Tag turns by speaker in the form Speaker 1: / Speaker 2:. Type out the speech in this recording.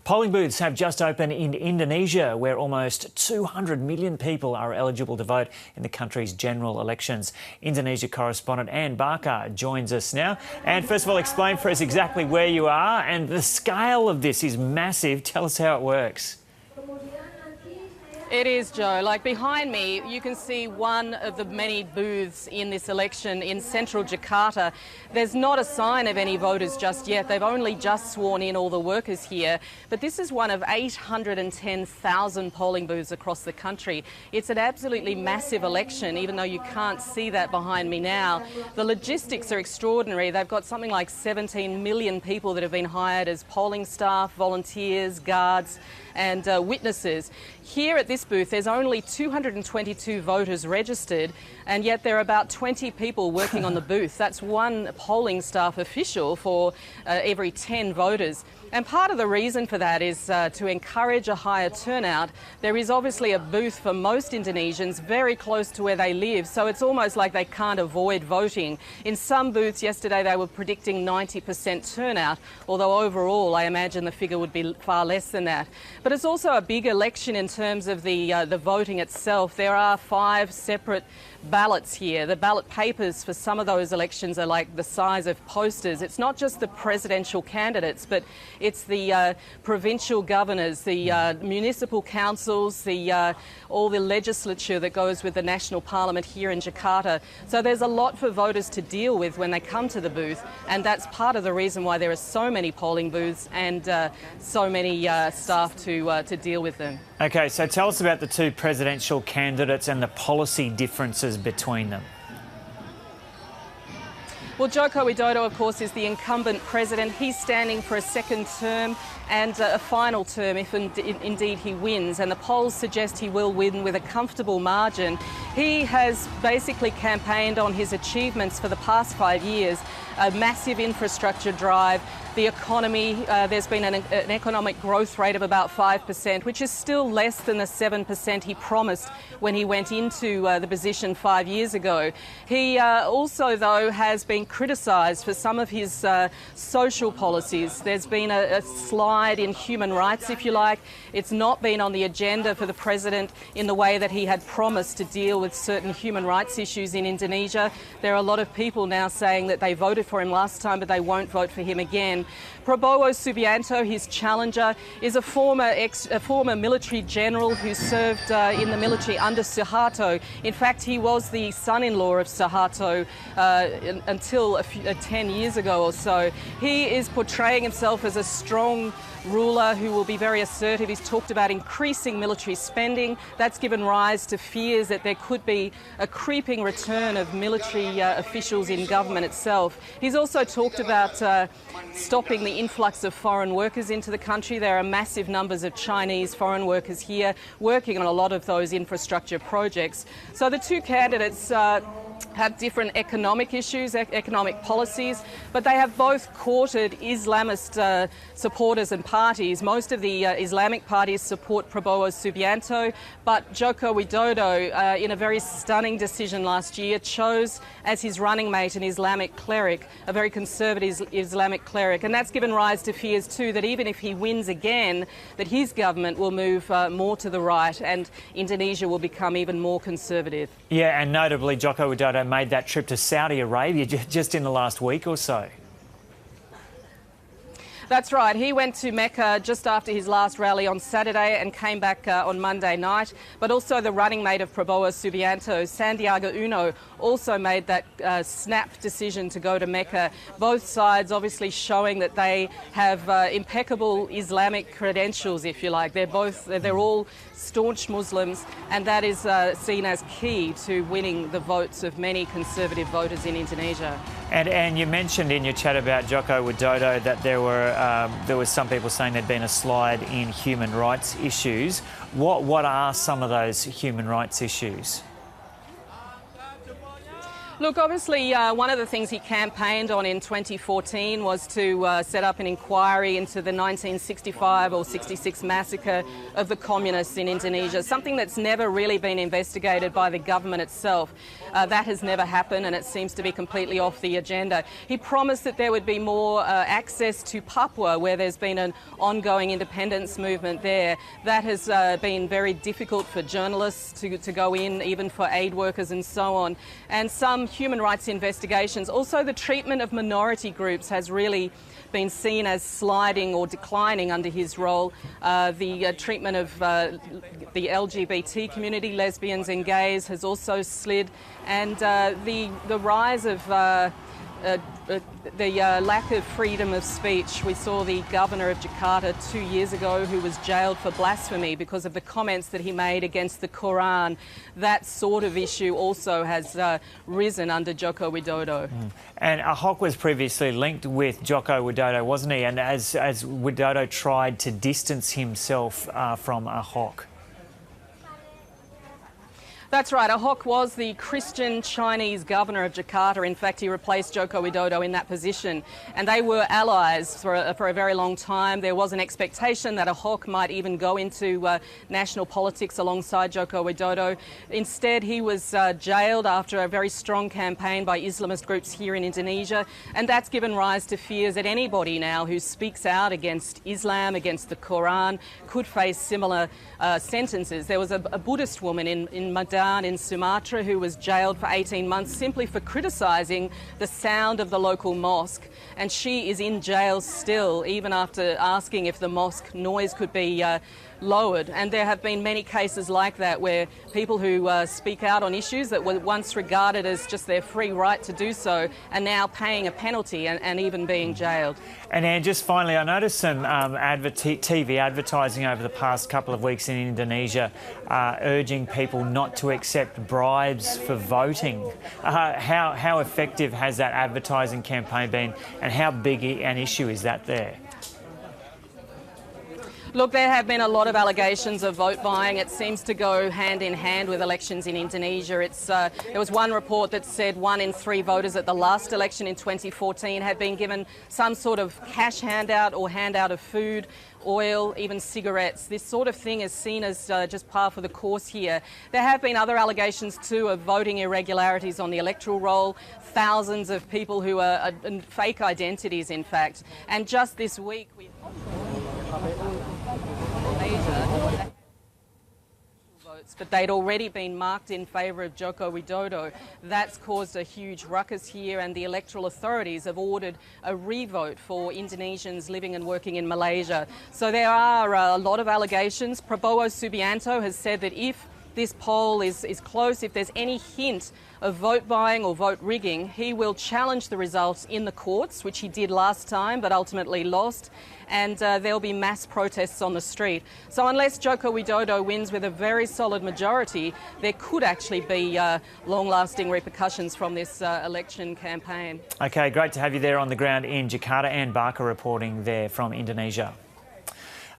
Speaker 1: Polling booths have just opened in Indonesia, where almost 200 million people are eligible to vote in the country's general elections. Indonesia correspondent Anne Barker joins us now. And first of all, explain for us exactly where you are, and the scale of this is massive. Tell us how it works.
Speaker 2: It is, Joe. Like behind me, you can see one of the many booths in this election in central Jakarta. There's not a sign of any voters just yet. They've only just sworn in all the workers here. But this is one of 810,000 polling booths across the country. It's an absolutely massive election, even though you can't see that behind me now. The logistics are extraordinary. They've got something like 17 million people that have been hired as polling staff, volunteers, guards and witnesses. Here at this booth, there's only 222 voters registered, and yet there are about 20 people working on the booth. That's one polling staff official for every 10 voters. And part of the reason for that is to encourage a higher turnout. There is obviously a booth for most Indonesians very close to where they live, so it's almost like they can't avoid voting. In some booths yesterday they were predicting 90% turnout, although overall I imagine the figure would be far less than that. But it's also a big election in terms of the voting itself. There are 5 separate ballots here. The ballot papers for some of those elections are like the size of posters. It's not just the presidential candidates, but it's the provincial governors, the municipal councils, all the legislature that goes with the national parliament here in Jakarta. So there's a lot for voters to deal with when they come to the booth, and that's part of the reason why there are so many polling booths and so many staff to deal with them.
Speaker 1: OK, so tell us about the 2 presidential candidates and the policy differences between them.
Speaker 2: Well, Joko Widodo, of course, is the incumbent president. He's standing for a second term and a final term if indeed he wins, and the polls suggest he will win with a comfortable margin. He has basically campaigned on his achievements for the past 5 years, a massive infrastructure drive, the economy. There's been an economic growth rate of about 5%, which is still less than the 7% he promised when he went into the position 5 years ago. He also, though, has been criticised for some of his social policies. There's been a slide in human rights, if you like. It's not been on the agenda for the president in the way that he had promised to deal with certain human rights issues in Indonesia. There are a lot of people now saying that they voted for him last time, but they won't vote for him again. Prabowo Subianto, his challenger, is a former military general who served in the military under Suharto. In fact, he was the son-in-law of Suharto until 10 years ago or so. He is portraying himself as a strong ruler who will be very assertive. He's talked about increasing military spending. That's given rise to fears that there could be a creeping return of military officials in government itself. He's also talked about stopping the influx of foreign workers into the country. There are massive numbers of Chinese foreign workers here working on a lot of those infrastructure projects. So the 2 candidates have different economic issues, economic policies, but they have both courted Islamist supporters and parties. Most of the Islamic parties support Prabowo Subianto, but Joko Widodo, in a very stunning decision last year, chose as his running mate an Islamic cleric, a very conservative Islamic cleric, and that's given rise to fears too that even if he wins again, that his government will move more to the right and Indonesia will become even more conservative.
Speaker 1: Yeah, and notably Joko Widodo made that trip to Saudi Arabia just in the last week or so.
Speaker 2: That's right. He went to Mecca just after his last rally on Saturday and came back on Monday night. But also the running mate of Prabowo Subianto, Sandiaga Uno, also made that snap decision to go to Mecca. Both sides obviously showing that they have impeccable Islamic credentials, if you like. They're all staunch Muslims, and that is seen as key to winning the votes of many conservative voters in Indonesia.
Speaker 1: And you mentioned in your chat about Joko Widodo that there was some people saying there'd been a slide in human rights issues. What are some of those human rights issues?
Speaker 2: Look, obviously, one of the things he campaigned on in 2014 was to set up an inquiry into the 1965 or 66 massacre of the communists in Indonesia, something that's never really been investigated by the government itself. That has never happened, and it seems to be completely off the agenda. He promised that there would be more access to Papua, where there's been an ongoing independence movement there. That has been very difficult for journalists to go in, even for aid workers and so on. And some human rights investigations. Also, the treatment of minority groups has really been seen as sliding or declining under his role. The treatment of the LGBT community, lesbians and gays, has also slid, and the rise of the lack of freedom of speech. We saw the governor of Jakarta 2 years ago who was jailed for blasphemy because of the comments that he made against the Quran. That sort of issue also has risen under Joko Widodo.
Speaker 1: And Ahok was previously linked with Joko Widodo, wasn't he? And as Widodo tried to distance himself from Ahok.
Speaker 2: That's right. Ahok was the Christian Chinese governor of Jakarta. In fact, he replaced Joko Widodo in that position. And they were allies for a very long time. There was an expectation that Ahok might even go into national politics alongside Joko Widodo. Instead, he was jailed after a very strong campaign by Islamist groups here in Indonesia. And that's given rise to fears that anybody now who speaks out against Islam, against the Quran, could face similar sentences. There was a Buddhist woman in Medan in Sumatra who was jailed for 18 months simply for criticising the sound of the local mosque, and she is in jail still, even after asking if the mosque noise could be lowered. And there have been many cases like that where people who speak out on issues that were once regarded as just their free right to do so are now paying a penalty and even being jailed.
Speaker 1: And just finally, I noticed some TV advertising over the past couple of weeks in Indonesia urging people not to accept bribes for voting. How effective has that advertising campaign been, and how big an issue is that there?
Speaker 2: Look, there have been a lot of allegations of vote buying. It seems to go hand in hand with elections in Indonesia. There was one report that said 1 in 3 voters at the last election in 2014 had been given some sort of cash handout or handout of food, oil, even cigarettes. This sort of thing is seen as just par for the course here. There have been other allegations too of voting irregularities on the electoral roll, thousands of people who are fake identities, in fact. And just this week, we votes, but they'd already been marked in favour of Joko Widodo. That's caused a huge ruckus here, and the electoral authorities have ordered a revote for Indonesians living and working in Malaysia. So there are a lot of allegations. Prabowo Subianto has said that if this poll is close, if there's any hint of vote buying or vote rigging, he will challenge the results in the courts, which he did last time but ultimately lost, and there'll be mass protests on the street. So unless Joko Widodo wins with a very solid majority, there could actually be long-lasting repercussions from this election campaign.
Speaker 1: OK, great to have you there on the ground in Jakarta. Ann Barker reporting there from Indonesia.